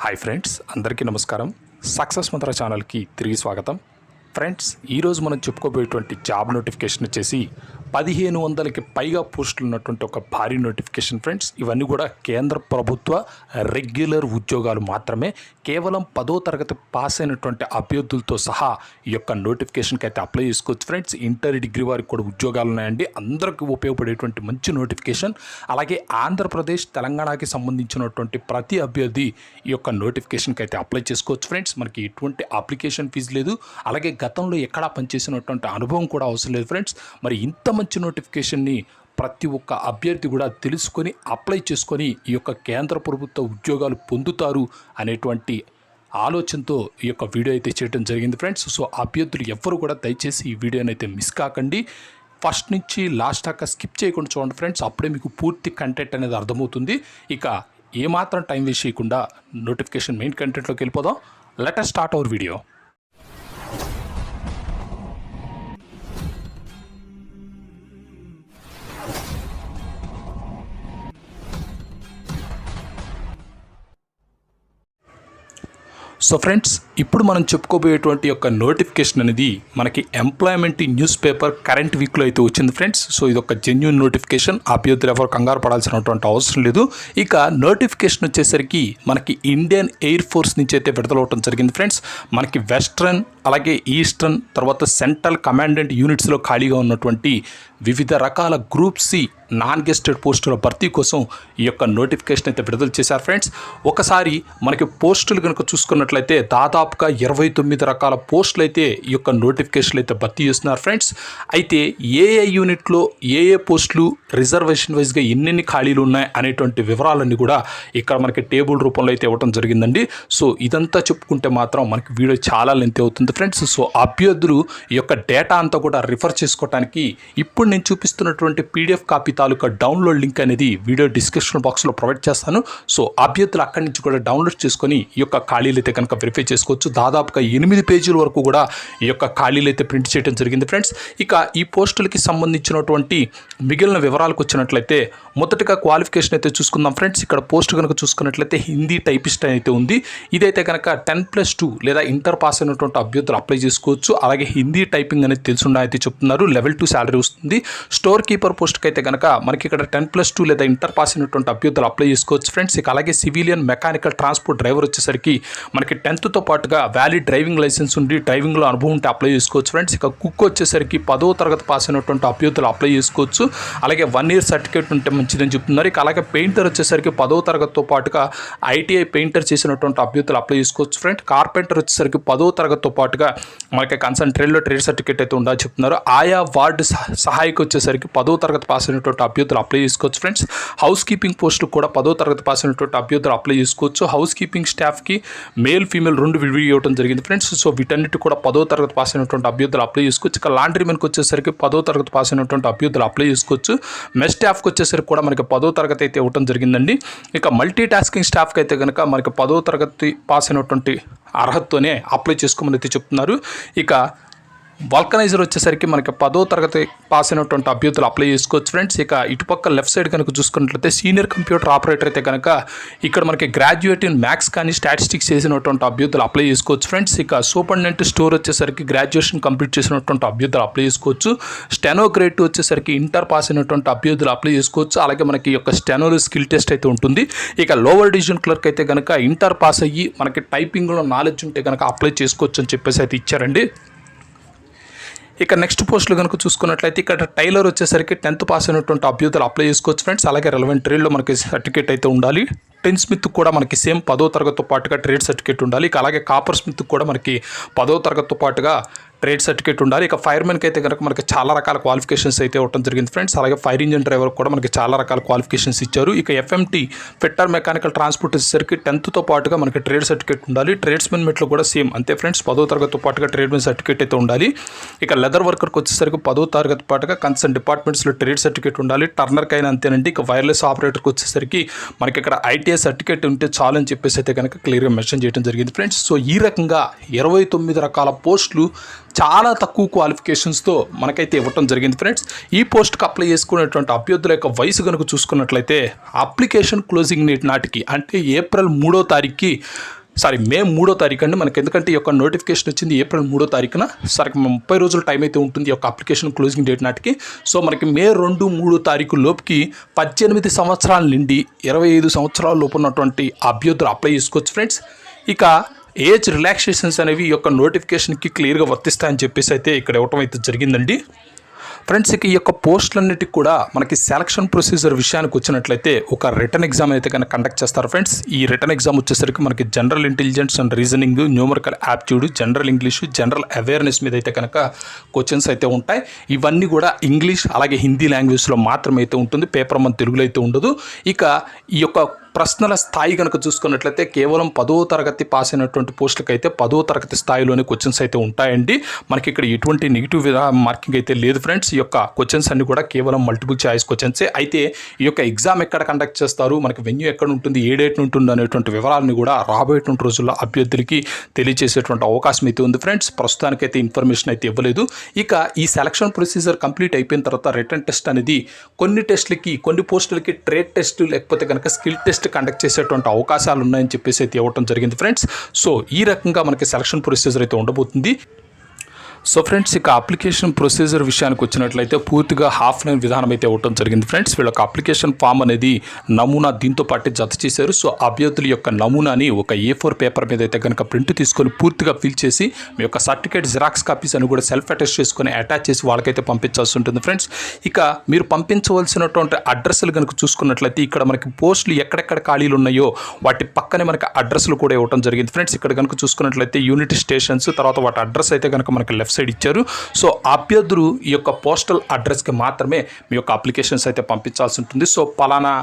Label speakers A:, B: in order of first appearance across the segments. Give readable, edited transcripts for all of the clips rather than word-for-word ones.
A: Hi friends, అందరికీ నమస్కారం. Success మంత్ర ఛానల్కి తిరిగి స్వాగతం. ఫ్రెండ్స్, ఈరోజు మనం చెప్పుకోబోయేటువంటి జాబ్ నోటిఫికేషన్ వచ్చేసి 1500కి పైగా పోస్టులు ఉన్నటువంటి ఒక భారీ నోటిఫికేషన్. ఫ్రెండ్స్, ఇవన్నీ కూడా కేంద్ర ప్రభుత్వ రెగ్యులర్ ఉద్యోగాలు మాత్రమే. కేవలం 10వ తరగతి పాస్ అయినటువంటి అభ్యర్థులతో సహా ఈ యొక్క నోటిఫికేషన్కి అయితే అప్లై చేసుకోవచ్చు. ఫ్రెండ్స్, ఇంటర్ డిగ్రీ వారికి కూడా ఉద్యోగాలు ఉన్నాయండి. అందరికీ ఉపయోగపడేటువంటి మంచి నోటిఫికేషన్. అలాగే ఆంధ్రప్రదేశ్, తెలంగాణకి సంబంధించినటువంటి ప్రతి అభ్యర్థి ఈ యొక్క నోటిఫికేషన్కి అయితే అప్లై చేసుకోవచ్చు. ఫ్రెండ్స్, మనకి ఎటువంటి అప్లికేషన్ ఫీజు లేదు. అలాగే గతంలో ఎక్కడా పనిచేసినటువంటి అనుభవం కూడా అవసరం లేదు. ఫ్రెండ్స్, మరి ఇంత మంచి నోటిఫికేషన్ని ప్రతి ఒక్క అభ్యర్థి కూడా తెలుసుకొని అప్లై చేసుకొని ఈ యొక్క కేంద్ర ప్రభుత్వ ఉద్యోగాలు పొందుతారు అనేటువంటి ఆలోచనతో ఈ యొక్క వీడియో అయితే చేయడం జరిగింది. ఫ్రెండ్స్, సో అభ్యర్థులు ఎవ్వరు కూడా దయచేసి ఈ వీడియోని అయితే మిస్ కాకండి. ఫస్ట్ నుంచి లాస్ట్ దాకా స్కిప్ చేయకుండా చూడండి ఫ్రెండ్స్. అప్పుడే మీకు పూర్తి కంటెంట్ అనేది అర్థమవుతుంది. ఇక ఏమాత్రం టైం వేస్ట్ చేయకుండా నోటిఫికేషన్ మెయిన్ కంటెంట్లోకి వెళ్ళిపోదాం. Let us start our video. So friends, ఇప్పుడు మనం చెప్పుకోబోయేటువంటి యొక్క నోటిఫికేషన్ అనేది మనకి ఎంప్లాయ్మెంట్ న్యూస్ పేపర్ కరెంట్ వీక్లో అయితే వచ్చింది. ఫ్రెండ్స్, సో ఇది ఒక జెన్యూన్ నోటిఫికేషన్. అభ్యర్థులు ఎవరు కంగారు పడాల్సినటువంటి అవసరం లేదు. ఇక నోటిఫికేషన్ వచ్చేసరికి మనకి ఇండియన్ ఎయిర్ ఫోర్స్ నుంచి అయితే విడుదలవటం జరిగింది. ఫ్రెండ్స్, మనకి వెస్ట్రన్, అలాగే ఈస్టర్న్, తర్వాత సెంట్రల్ కమాండెంట్ యూనిట్స్లో ఖాళీగా ఉన్నటువంటి వివిధ రకాల గ్రూప్ సి నాన్ గెస్టెడ్ పోస్టుల భర్తీ కోసం ఈ యొక్క నోటిఫికేషన్ అయితే విడుదల చేశారు. ఫ్రెండ్స్, ఒకసారి మనకి పోస్టులు కనుక చూసుకున్నట్లయితే దాదాపుగా 29 రకాల పోస్టులు అయితే ఈ యొక్క నోటిఫికేషన్లు అయితే భర్తీ చేస్తున్నారు. ఫ్రెండ్స్, అయితే ఏ యూనిట్లో ఏ పోస్టులు రిజర్వేషన్ వైజ్గా ఎన్నెన్ని ఖాళీలు ఉన్నాయి అనేటువంటి వివరాలన్నీ కూడా ఇక్కడ మనకి టేబుల్ రూపంలో అయితే ఇవ్వడం జరిగిందండి. సో ఇదంతా చెప్పుకుంటే మాత్రం మనకి వీడియో చాలా లెంత్ అవుతుంది. ఫ్రెండ్స్, సో అభ్యర్థులు ఈ యొక్క డేటా అంతా కూడా రిఫర్ చేసుకోవడానికి ఇప్పుడు నేను చూపిస్తున్నటువంటి పీడిఎఫ్ కాపీ తాలూకా డౌన్లోడ్ లింక్ అనేది వీడియో డిస్క్రిప్షన్ బాక్స్లో ప్రొవైడ్ చేస్తాను. సో అభ్యర్థులు అక్కడి నుంచి కూడా డౌన్లోడ్ చేసుకొని ఈ యొక్క ఖాళీలు అయితే కనుక వెరిఫై చేసుకోవచ్చు. దాదాపుగా 8 పేజీల వరకు కూడా ఈ యొక్క ఖాళీలు అయితే ప్రింట్ చేయడం జరిగింది. ఫ్రెండ్స్, ఇక ఈ పోస్టులకి సంబంధించినటువంటి మిగిలిన వివరాలకు వచ్చినట్లయితే మొదటిగా క్వాలిఫికేషన్ అయితే చూసుకుందాం. ఫ్రెండ్స్, ఇక్కడ పోస్ట్ కనుక చూసుకున్నట్లయితే హిందీ టైపిస్ట్ అయితే ఉంది. ఇదైతే కనుక 10+2 లేదా ఇంటర్ పాస్ అయినటువంటి అభ్యర్థులు అప్లై చేసుకోవచ్చు. అలాగే హిందీ టైపింగ్ అనేది తెలుసుండా అయితే చెప్తున్నారు. లెవెల్ 2 శాలరీ వస్తుంది. స్టోర్ కీపర్ పోస్ట్కి అయితే కనుక మనకి ఇక్కడ 10+2 లేదా ఇంటర్ పాస్ అయినటువంటి అభ్యర్థులు అప్లై చేసుకోవచ్చు. ఫ్రెండ్స్, ఇక అలాగే సివిలియన్ మెకానికల్ ట్రాన్స్పోర్ట్ డ్రైవర్ వచ్చేసరికి మనకి 10th పాటుగా వ్యాలిడ్ డ్రైవింగ్ లైసెన్స్ ఉండి డ్రైవింగ్లో అనుభవం ఉంటే అప్లై చేసుకోవచ్చు. ఫ్రెండ్స్, ఇక కుక్ వచ్చేసరికి 10వ తరగతి పాస్ అయినటువంటి అభ్యర్థులు అప్లై చేసుకోవచ్చు. అలాగే 1 year సర్టిఫికేట్ ఉంటే మంచిదని చెప్తున్నారు. ఇక అలాగే పెయింటర్ వచ్చేసరికి 10వ తరగతితో పాటుగా ఐటీఐ పెయింటర్ చేసినటువంటి అభ్యర్థులు అప్లై చేసుకోవచ్చు. ఫ్రెండ్స్, కార్పెంటర్ వచ్చేసరికి 10వ తరగతితో పాటుగా మనకి కన్సర్న్ ట్రేడ్లో ట్రేడ్ సర్టిఫికేట్ అయితే ఉండాలి చెప్తున్నారు. ఆయా వార్డు సహాయకు వచ్చేసరికి 10వ తరగతి పాస్ అయినటువంటి అభ్యర్థులు అప్లై చేసుకోవచ్చు. ఫ్రెండ్స్, హౌస్ కీపింగ్ పోస్టు కూడా 10వ తరగతి పాస్ అయినటువంటి అభ్యర్థులు అప్లై చేసుకోవచ్చు. హౌస్ కీపింగ్ స్టాఫ్కి మేల్ ఫీమేల్ 2 విడివి ఇవ్వడం జరిగింది. ఫ్రెండ్స్, సో వీటన్నిటి కూడా 10వ తరగతి పాస్ అయినటువంటి అభ్యర్థులు అప్లై చేసుకోవచ్చు. ఇక లాండ్రీ మెన్కి వచ్చేసరికి 10వ తరగతి పాస్ అయినటువంటి అభ్యర్థులు అప్లై చేసుకోవచ్చు. మెస్ స్టాఫ్కి వచ్చేసరికి కూడా మనకి 10వ తరగతి అయితే ఇవ్వడం జరిగిందండి. ఇక మల్టీ టాస్కింగ్ స్టాఫ్కి అయితే కనుక మనకి 10వ తరగతి పాస్ అయినటువంటి అర్హతతోనే అప్లై చేసుకోమని అయితే చెప్తున్నారు. ఇక వల్కనైజర్ వచ్చేసరికి మనకి 10వ తరగతి పాస్ అయినటువంటి అభ్యర్థులు అప్లై చేసుకోవచ్చు. ఫ్రెండ్స్, ఇక ఇటుపక్క లెఫ్ట్ సైడ్ కనుక చూసుకున్నట్లయితే సీనియర్ కంప్యూటర్ ఆపరేటర్ అయితే కనుక ఇక్కడ మనకి గ్రాడ్యుయేట్ ఇన్ మ్యాథ్స్ కానీ స్టాటిస్టిక్స్ చేసినటువంటి అభ్యర్థులు అప్లై చేసుకోవచ్చు. ఫ్రెండ్స్, ఇక సూపరింటెండెంట్ స్టోర్ వచ్చేసరికి గ్రాడ్యుయేషన్ కంప్లీట్ చేసినటువంటి అభ్యర్థులు అప్లై చేసుకోవచ్చు. స్టెనో గ్రేడ్ 2 వచ్చేసరికి ఇంటర్ పాస్ అయినటువంటి అభ్యర్థులు అప్లై చేసుకోవచ్చు. అలాగే మనకి ఈ యొక్క స్టెనోలో స్కిల్ టెస్ట్ అయితే ఉంటుంది. ఇక లోవర్ డివిజన్ క్లర్క్ అయితే కనుక ఇంటర్ పాస్ అయ్యి మనకి టైపింగ్లో నాలెడ్జ్ ఉంటే కనుక అప్లై చేసుకోవచ్చు అని చెప్పేసి అయితే ఇచ్చారండి. ఇక నెక్స్ట్ పోస్టులు కనుక చూసుకున్నట్లయితే ఇక్కడ టైలర్ వచ్చేసరికి 10th పాస్ అయినటువంటి అభ్యర్థులు అప్లై చేసుకోవచ్చు. ఫ్రెండ్స్, అలాగే రెలవెంట్ ట్రేడ్లో మనకి సర్టిఫికేట్ అయితే ఉండాలి. టెన్ స్మిత్ కూడా మనకి సేమ్ 10వ తరగతితో పాటుగా ట్రేడ్ సర్టిఫికేట్ ఉండాలి. ఇక అలాగే కాపర్ స్మిత్ కూడా మనకి 10వ తరగతితో పాటుగా ట్రేడ్ సర్టిఫికేట్ ఉండాలి. ఇక ఫైర్మెన్కి అయితే కనుక మనకి చాలా రకాల క్వాలిఫికేషన్స్ అయితే ఇవ్వడం జరిగింది. ఫ్రెండ్స్, అలాగే ఫైర్ ఇంజిన్ డ్రైవర్ కూడా మనకి చాలా రకాల క్వాలిఫికేషన్స్ ఇచ్చారు. ఇక ఎఫ్ఎంటీ ఫిట్టర్ మెకానికల్ ట్రాన్స్పోర్ట్ వచ్చేసరికి 10th పాటుగా మనకి ట్రేడ్ సర్టిఫికేట్ ఉండాలి. ట్రేడ్స్మెన్ మెట్లో కూడా సేమ్ అంతే ఫ్రెండ్స్, 10వ తరగతితో పాటుగా ట్రేడ్మెన్ సర్టిఫికేట్ అయితే ఉండాలి. ఇక లెదర్ వర్కర్కి వచ్చేసరికి 10వ తరగతి పాటుగా కన్సర్న్ డిపార్ట్మెంట్స్లో ట్రేడ్ సర్టిఫికేట్ ఉండాలి. టర్నర్కి అయినా అంతేనండి. ఇక వైర్లెస్ ఆపరేటర్కి వచ్చేసరికి మనకి ఇక్కడ ఐటీఐ సర్టిఫికేట్ ఉంటే చాలు అని చెప్పేసి అయితే కనుక క్లియర్గా మెన్షన్ చేయడం జరిగింది. ఫ్రెండ్స్, సో ఈ రకంగా 29 రకాల పోస్టులు చాలా తక్కువ క్వాలిఫికేషన్స్తో మనకైతే ఇవ్వటం జరిగింది ఫ్రెండ్స్. ఈ పోస్ట్కి అప్లై చేసుకునేటువంటి అభ్యర్థుల యొక్క వయసు కనుక చూసుకున్నట్లయితే అప్లికేషన్ క్లోజింగ్ డేట్ నాటికి అంటే మే 3వ తారీఖు అండి. మనకి ఎందుకంటే ఈ యొక్క నోటిఫికేషన్ వచ్చింది ఏప్రిల్ 3వ తారీఖున. సరే 30 రోజుల టైం అయితే ఉంటుంది ఈ యొక్క అప్లికేషన్ క్లోజింగ్ డేట్ నాటికి. సో మనకి మే 2, 3 తారీఖు లోపుకి 18 సంవత్సరాల నుండి 25 సంవత్సరాల లోపు ఉన్నటువంటి అభ్యర్థులు అప్లై చేసుకోవచ్చు ఫ్రెండ్స్. ఇక ఏజ్ రిలాక్సేషన్స్ అనేవి ఈ యొక్క నోటిఫికేషన్కి క్లియర్గా వర్తిస్తాయని చెప్పేసి అయితే ఇక్కడ ఇవ్వటం అయితే జరిగిందండి ఫ్రెండ్స్. ఇక ఈ యొక్క పోస్టులన్నిటికి కూడా మనకి సెలక్షన్ ప్రొసీజర్ విషయానికి వచ్చినట్లయితే ఒక రిటర్న్ ఎగ్జామ్ అయితే కనుక కండక్ట్ చేస్తారు ఫ్రెండ్స్. ఈ రిటర్న్ ఎగ్జామ్ వచ్చేసరికి మనకి general intelligence and reasoning, numerical aptitude, general English, general awareness మీద అయితే కనుక క్వశ్చన్స్ అయితే ఉంటాయి. ఇవన్నీ కూడా ఇంగ్లీష్ అలాగే హిందీ లాంగ్వేజ్లో మాత్రమే అయితే ఉంటుంది. పేపర్ మన తెలుగులో అయితే ఉండదు. ఇక ఈ యొక్క ప్రశ్నల స్థాయి కనుక చూసుకున్నట్లయితే కేవలం 10వ తరగతి పాస్ అయినటువంటి పోస్టులకు అయితే 10వ తరగతి స్థాయిలోనే క్వశ్చన్స్ అయితే ఉంటాయండి. మనకి ఇక్కడ ఎటువంటి నెగిటివ్ మార్కింగ్ అయితే లేదు ఫ్రెండ్స్. ఈ యొక్క క్వశ్చన్స్ అన్ని కూడా కేవలం మల్టిపుల్ చాయిస్ క్వశ్చన్సే. అయితే ఈ యొక్క ఎగ్జామ్ ఎక్కడ కండక్ట్ చేస్తారు, మనకి వెన్యూ ఎక్కడ ఉంటుంది, ఏ డేట్ ఉంటుంది అనేటువంటి వివరాలను కూడా రాబోయేటువంటి రోజుల్లో అభ్యర్థులకి తెలియజేసేటువంటి అవకాశం అయితే ఉంది ఫ్రెండ్స్. ప్రస్తుతానికైతే ఇన్ఫర్మేషన్ అయితే ఇవ్వలేదు. ఇక ఈ సెలక్షన్ ప్రొసీజర్ కంప్లీట్ అయిపోయిన తర్వాత రిటర్న్ టెస్ట్ అనేది కొన్ని టెస్టులకి, కొన్ని పోస్టులకి ట్రేడ్ టెస్ట్ లేకపోతే కనుక స్కిల్ టెస్ట్ కండక్ట్ చేసేటువంటి అవకాశాలు ఉన్నాయని చెప్పేసి అయితే ఇవ్వటం జరిగింది ఫ్రెండ్స్. సో ఈ రకంగా మనకి సెలక్షన్ ప్రొసీజర్ అయితే ఉండబోతుంది. సో ఫ్రెండ్స్ ఇక అప్లికేషన్ ప్రొసీజర్ విషయానికి వచ్చినట్లయితే పూర్తిగా ఆఫ్లైన్ విధానం అయితే ఇవ్వటం జరిగింది ఫ్రెండ్స్. వీళ్ళకి అప్లికేషన్ ఫామ్ అనేది నమూనా దీంతో పాటు జత చేశారు. సో అభ్యర్థుల యొక్క నమూనాని ఒక A4 పేపర్ మీద అయితే కనుక ప్రింట్ తీసుకొని పూర్తిగా ఫిల్ చేసి మీ యొక్క సర్టిఫికేట్ జిరాక్స్ కాపీస్ అని కూడా సెల్ఫ్ అటెస్ట్ చేసుకొని అటాచ్ చేసి వాళ్ళకైతే పంపించాల్సి ఉంటుంది ఫ్రెండ్స్. ఇక మీరు పంపించవలసినటువంటి అడ్రస్లు కనుక చూసుకున్నట్లయితే ఇక్కడ మనకి పోస్టులు ఎక్కడెక్కడ ఖాళీలు ఉన్నాయో వాటి పక్కనే మనకి అడ్రస్లు కూడా ఇవ్వడం జరిగింది ఫ్రెండ్స్. ఇక్కడ కనుక చూసుకున్నట్లయితే యూనిట్ స్టేషన్స్, తర్వాత వాటి అడ్రస్ అయితే కనుక మనకి లెఫ్ట్ సైడ్ ఇచ్చారు. సో అభ్యర్థులు ఈ యొక్క పోస్టల్ అడ్రస్కి మాత్రమే మీ యొక్క అప్లికేషన్స్ అయితే పంపించాల్సి ఉంటుంది. సో పలానా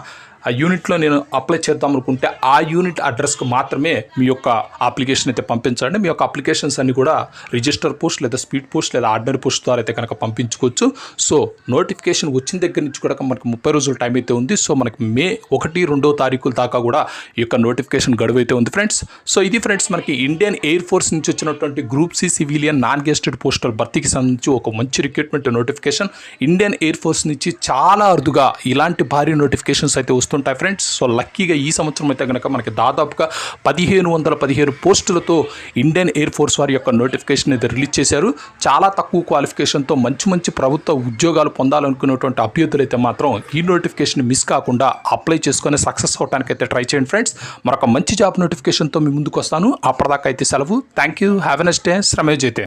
A: ఆ యూనిట్లో నేను అప్లై చేద్దాం అనుకుంటే ఆ యూనిట్ అడ్రస్కి మాత్రమే మీ యొక్క అప్లికేషన్ అయితే పంపించండి. మీ యొక్క అప్లికేషన్స్ అన్ని కూడా రిజిస్టర్ పోస్ట్ లేదా స్పీడ్ పోస్ట్ లేదా ఆర్డినరీ పోస్ట్ ద్వారా అయితే కనుక పంపించుకోవచ్చు. సో నోటిఫికేషన్ వచ్చిన దగ్గర నుంచి కూడా మనకి 30 రోజుల టైం అయితే ఉంది. సో మనకి మే 1, 2 తారీఖుల దాకా కూడా ఈ యొక్క నోటిఫికేషన్ గడువు అయితే ఉంది ఫ్రెండ్స్. సో ఇది ఫ్రెండ్స్ మనకి ఇండియన్ ఎయిర్ ఫోర్స్ నుంచి వచ్చినటువంటి group C civilian non gazetted postal భర్తీకి సంబంధించి ఒక మంచి recruitment notification. Indian Air Force నుంచి చాలా అరుదుగా ఇలాంటి భారీ నోటిఫికేషన్స్ అయితే వస్తుంటాయి ఫ్రెండ్స్. సో లక్కీగా ఈ సంవత్సరం అయితే కనుక మనకి దాదాపుగా 1515 పోస్టులతో ఇండియన్ ఎయిర్ ఫోర్స్ వారి యొక్క నోటిఫికేషన్ అయితే రిలీజ్ చేశారు. చాలా తక్కువ క్వాలిఫికేషన్తో మంచి ప్రభుత్వ ఉద్యోగాలు పొందాలనుకునేటువంటి అభ్యర్థులు అయితే మాత్రం ఈ నోటిఫికేషన్ మిస్ కాకుండా అప్లై చేసుకొని సక్సెస్ అవడానికి అయితే ట్రై చేయండి ఫ్రెండ్స్. మరొక మంచి జాబ్ నోటిఫికేషన్తో మీ ముందుకు వస్తాను. అప్పటిదాకా అయితే సెలవు. Thank you. Have a nice day. శ్రమే జైతే.